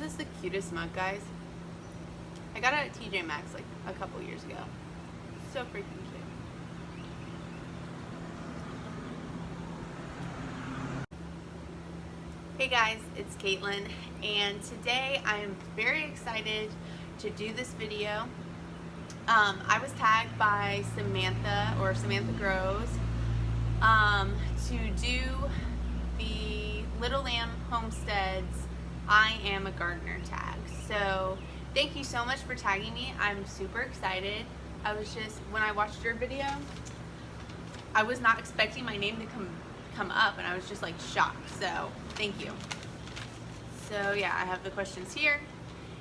this is the cutest mug, guys? I got it at TJ Maxx like a couple years ago. So freaking cute. Hey guys, it's Caitlin, and today I'm very excited to do this video. I was tagged by Samantha, or Samantha Grows, to do the Little Lamb Homestead's I Am a Gardener tag. So thank you so much for tagging me. I'm super excited. I was just, when I watched your video, I was not expecting my name to come up, and I was just like shocked. So thank you. So yeah, I have the questions here,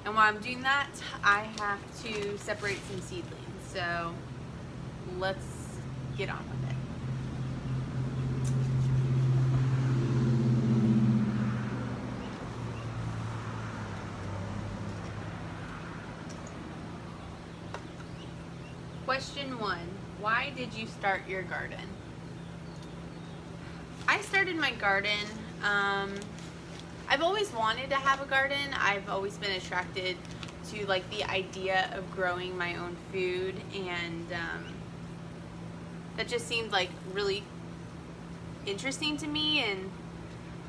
and while I'm doing that, I have to separate some seedlings. So let's get on with it. Question 1, why did you start your garden? I started my garden, I've always wanted to have a garden. I've always been attracted to like the idea of growing my own food, and that just seemed like really interesting to me, and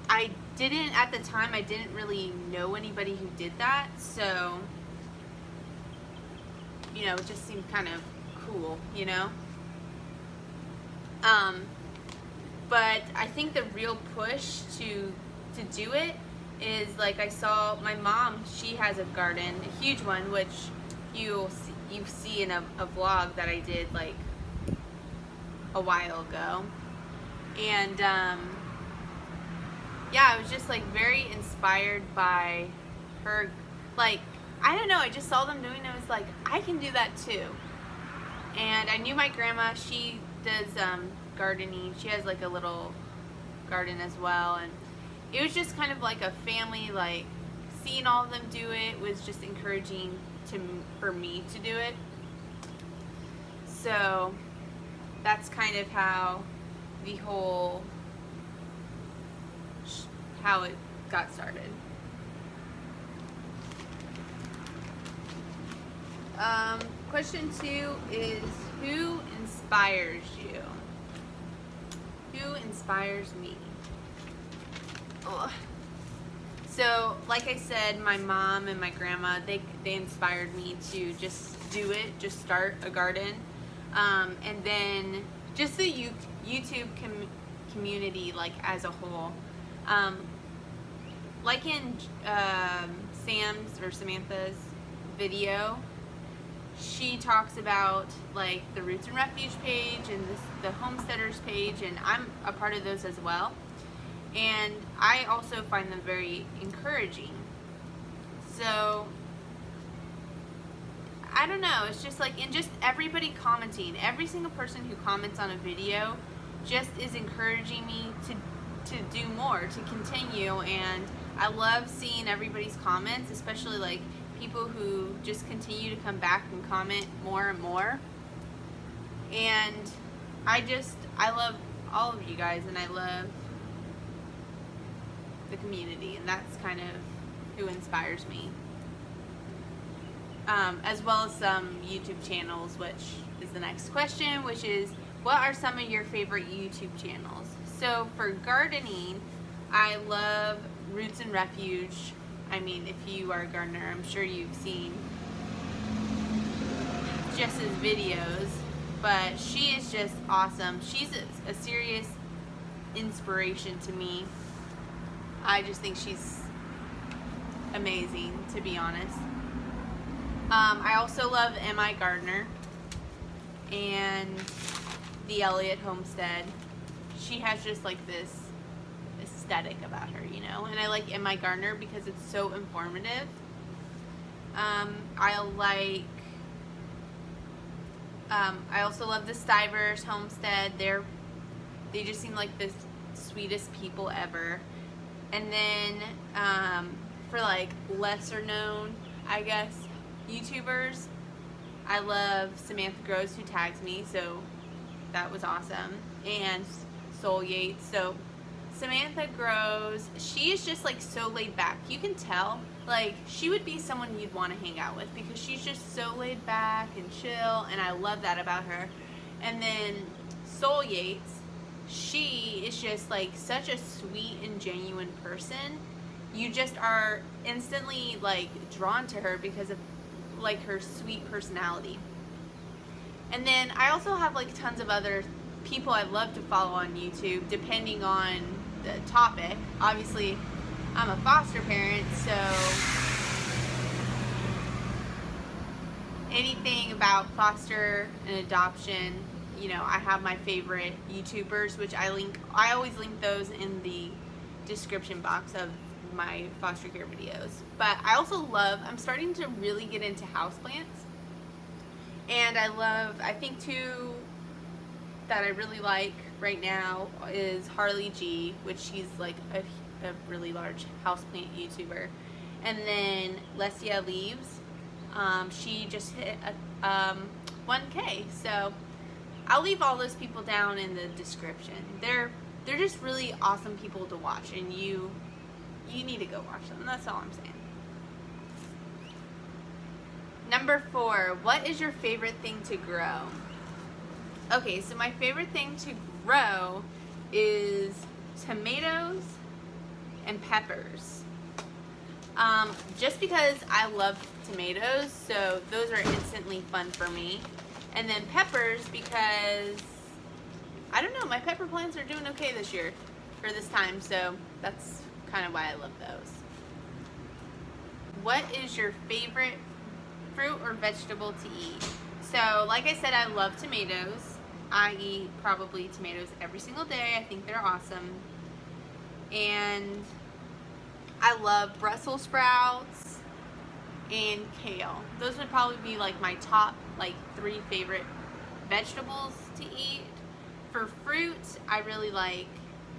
I didn't, at the time, I didn't really know anybody who did that, so, you know, it just seemed kind of cool, you know? But I think the real push to do it is, like, I saw my mom, she has a garden, a huge one, which you see in a vlog that I did like a while ago. And yeah, I was just like very inspired by her. Like, I don't know, I just saw them doing it. I was like, I can do that too. And I knew my grandma, she does gardening. She has like a little garden as well, and it was just kind of like a family, like seeing all of them do it was just encouraging for me to do it. So that's kind of how the whole, how it got started. Question 2 is, who inspires you? Who inspires me? Ugh. So, like I said, my mom and my grandma, they inspired me to just do it, just start a garden. And then just the YouTube community, like, as a whole. Like in Sam's or Samantha's video, she talks about like the Roots and Refuge page and the Homesteaders page, and I'm a part of those as well. And I also find them very encouraging. So, I don't know, it's just like, and just everybody commenting, every single person who comments on a video just is encouraging me to do more, to continue. And I love seeing everybody's comments, especially like people who just continue to come back and comment more and more. And I love all of you guys, and I love the community, and that's kind of who inspires me. As well as some YouTube channels, which is the next question, which is, what are some of your favorite YouTube channels? So for gardening, I love Roots and Refuge. I mean, if you are a gardener, I'm sure you've seen Jess's videos, but she is just awesome. She's a serious inspiration to me. I just think she's amazing, to be honest. I also love M.I. Gardener and the Elliott Homestead. She has just like this aesthetic about her, you know, and I like M.I. Gardener because it's so informative. I also love the Stivers Homestead. They just seem like the sweetest people ever. And then for like lesser known, I guess, YouTubers, I love Samantha Grows, who tags me, so that was awesome, and Soul Yates. So Samantha Grows, she is just like so laid back. You can tell, like, she would be someone you'd want to hang out with because she's just so laid back and chill, and I love that about her. And then Soul Yates, she is just like such a sweet and genuine person. You just are instantly like drawn to her because of like her sweet personality. And then I also have like tons of other people I love to follow on YouTube depending on the topic. Obviously, I'm a foster parent, so anything about foster and adoption, you know, I have my favorite YouTubers, which I always link those in the description box of my foster care videos. But I also I'm starting to really get into houseplants. And I think two that I really like right now is Harley G, which she's like a really large houseplant YouTuber. And then Lesia Leaves, she just hit 1K. So I'll leave all those people down in the description. They're just really awesome people to watch, and you need to go watch them. That's all I'm saying. Number 4, what is your favorite thing to grow? Okay, so my favorite thing to grow is tomatoes and peppers. Just because I love tomatoes, so those are instantly fun for me. And then peppers because, I don't know, my pepper plants are doing okay this year for this time, so that's kind of why I love those. What is your favorite fruit or vegetable to eat? So, like I said, I love tomatoes. I eat probably tomatoes every single day. I think they're awesome. And I love Brussels sprouts and kale. Those would probably be like my top 3 favorite vegetables to eat. For fruit, I really like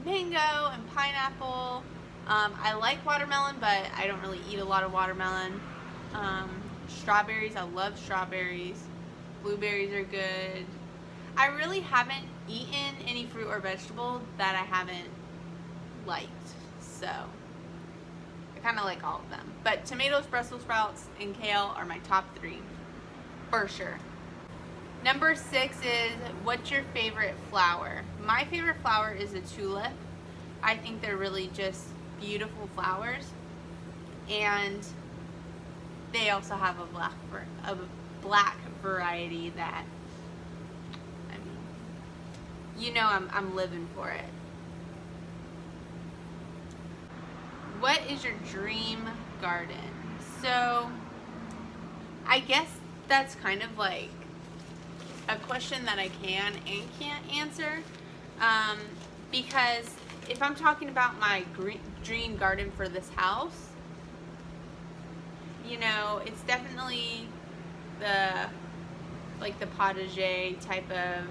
mango and pineapple. I like watermelon, but I don't really eat a lot of watermelon. Strawberries, I love strawberries. Blueberries are good. I really haven't eaten any fruit or vegetable that I haven't liked, so I kind of like all of them. But tomatoes, Brussels sprouts, and kale are my top 3 for sure. Number 6 is, what's your favorite flower? My favorite flower is a tulip. I think they're really just beautiful flowers, and they also have a black variety that, I mean, you know, I'm living for it. What is your dream garden? So I guess that's kind of like a question that I can and can't answer, because if I'm talking about my dream garden for this house, you know, it's definitely the potager type of,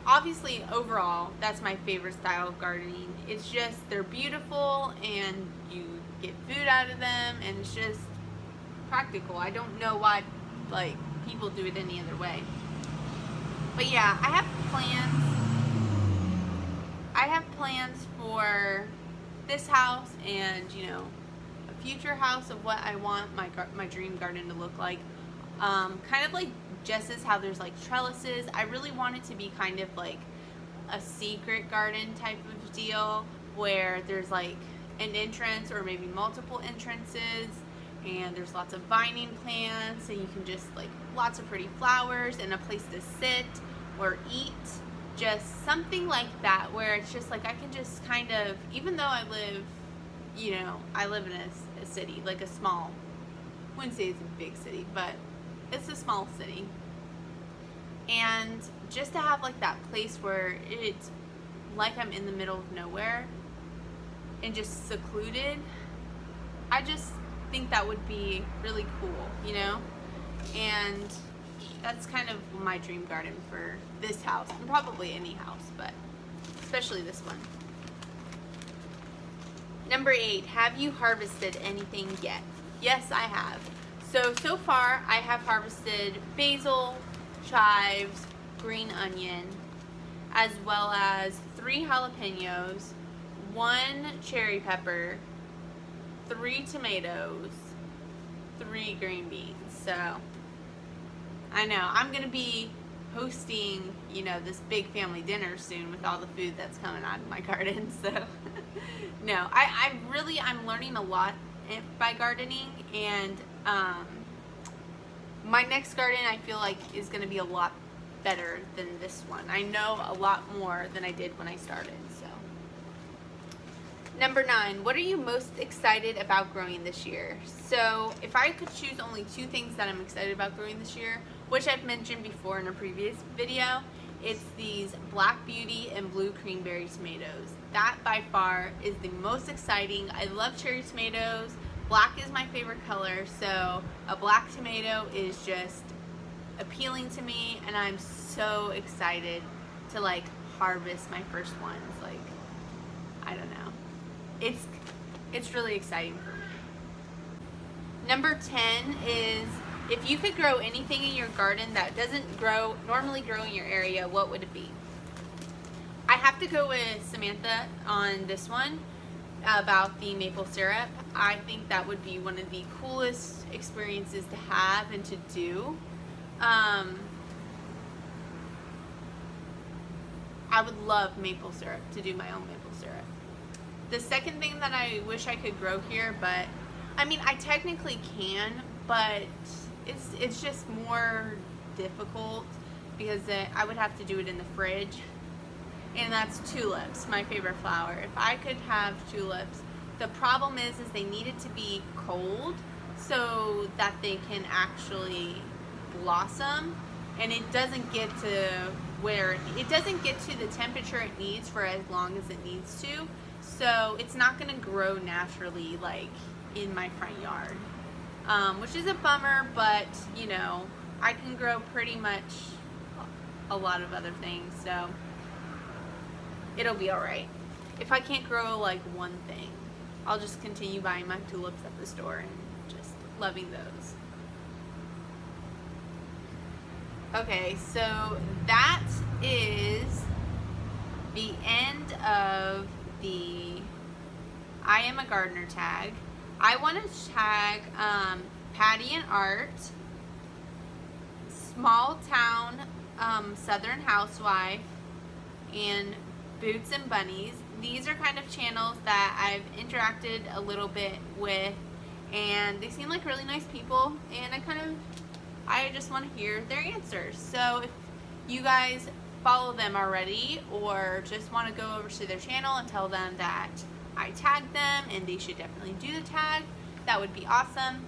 obviously overall that's my favorite style of gardening. It's just, they're beautiful and you get food out of them, and it's just practical. I don't know why people do it any other way. But yeah, I have plans for this house and, you know, a future house of what I want my dream garden to look like. Kind of like Jess's, how there's like trellises. I really want it to be kind of like a secret garden type of deal, where there's like an entrance or maybe multiple entrances, and there's lots of vining plants, and you can just like lots of pretty flowers and a place to sit or eat. Just something like that, where it's just like I can just kind of, even though I live, you know, I live in a city, like a small, I wouldn't say it's a big city, but it's a small city. And just to have like that place where it's like I'm in the middle of nowhere and just secluded, I just think that would be really cool, you know? And that's kind of my dream garden for this house, and probably any house, but especially this one. Number 8, have you harvested anything yet? Yes, I have. So far I have harvested basil, chives, green onion, as well as 3 jalapenos, 1 cherry pepper, 3 tomatoes, 3 green beans. So I know I'm gonna be hosting, you know, this big family dinner soon with all the food that's coming out of my garden. So no, I'm learning a lot by gardening, and my next garden I feel like is gonna be a lot better than this one. I know a lot more than I did when I started. So number 9, what are you most excited about growing this year? So if I could choose only 2 things that I'm excited about growing this year, which I've mentioned before in a previous video, it's these Black Beauty and Blue Creamberry tomatoes. That by far is the most exciting. I love cherry tomatoes. Black is my favorite color, so a black tomato is just appealing to me, and I'm so excited to like harvest my first ones. Like, I don't know. It's really exciting for me. Number 10 is, if you could grow anything in your garden that doesn't normally grow in your area, what would it be? I have to go with Samantha on this one about the maple syrup. I think that would be one of the coolest experiences to have and to do. I would love maple syrup, to do my own maple syrup. The second thing that I wish I could grow here, but I mean I technically can, but it's just more difficult because I would have to do it in the fridge, and that's tulips, my favorite flower. If I could have tulips, the problem is they need it to be cold so that they can actually blossom, and it doesn't get to the temperature it needs for as long as it needs to, so it's not going to grow naturally like in my front yard, which is a bummer, but you know, I can grow pretty much a lot of other things, so it'll be alright. If I can't grow like one thing, I'll just continue buying my tulips at the store and just loving those. Okay, so that is the end of the I Am a Gardener tag. I want to tag Patty and Art, Small Town Southern Housewife, and Boots and Bunnies. These are kind of channels that I've interacted a little bit with, and they seem like really nice people, and I just want to hear their answers. So if you guys follow them already, or just want to go over to their channel and tell them that I tagged them and they should definitely do the tag, that would be awesome.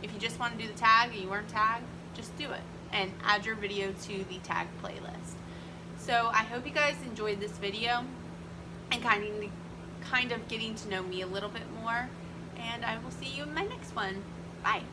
If you just want to do the tag and you weren't tagged, just do it and add your video to the tag playlist. So I hope you guys enjoyed this video and kind of getting to know me a little bit more, and I will see you in my next one. Bye.